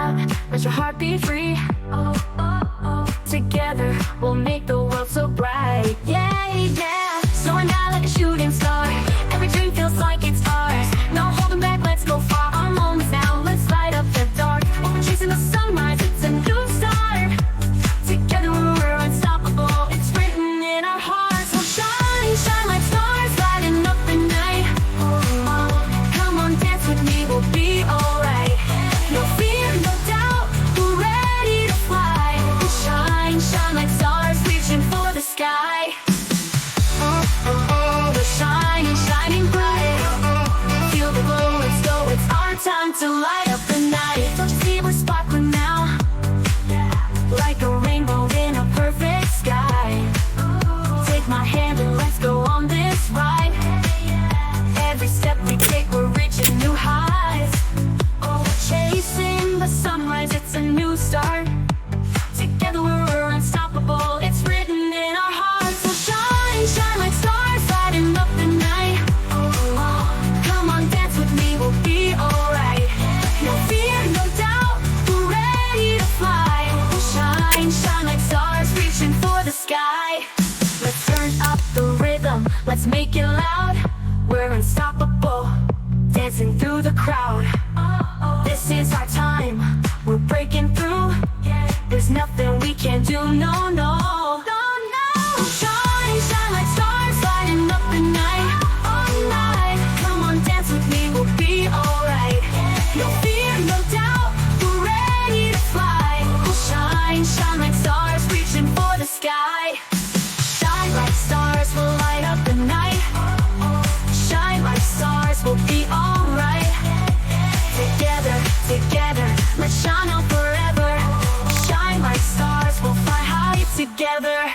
out, let your heart be free. Oh, oh, oh. Together we'll make the world so bright. Yeah, yeah. Soaring out like a shooting star. Every dream feels like it's ours. No holding back, let's go far. Our moments now, let's light up the dark. We're chasing the sunrise, it's a new start. Together we're unstoppable. It's written in our hearts. We'll shine, shine like stars, lighting up the night. Oh, come on, dance with me, we'll be alright. No fear, no doubt, we're ready to fly. We'll shine, shine like stars, reaching for the sky. We're shining, shining bright. Feel the glow, let's go, it's our time to light up the night. Don't you see we're sparkling now? Like a rainbow in a perfect sky. Take my hand and let's go on this ride. Every step we take, we're reaching new heights. Oh, we're chasing the sunrise, it's a new start. Together we're unstoppable, it's written in our hearts. So shine, shine like stars, lighting up the night. Oh, come on, dance with me, we'll be alright. No fear, no doubt, we're ready to fly. We'll shine, shine like stars, reaching for the sky. Let's turn up the rhythm, let's make it loud. We're unstoppable, dancing through the crowd. This is our time, we're breaking through. There's nothing we can't do, no, no. Shine, shine like stars, lighting up the night. All night, come on, dance with me, we'll be alright. No fear, no doubt, we're ready to fly. We'll shine, shine like stars, reaching for the sky. Shine like stars, we'll light up the night. Shine like stars, we'll be alright. Together, together, let's shine on forever. Shine like stars, we'll fly high together.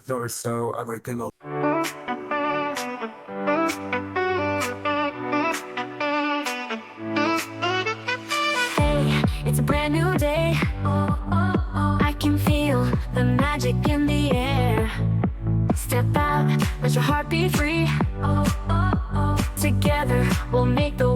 You're so original. Hey, it's a brand new day. Oh, oh, oh. I can feel the magic in the air. Step out, let your heart be free. Oh, oh, oh. Together we'll make the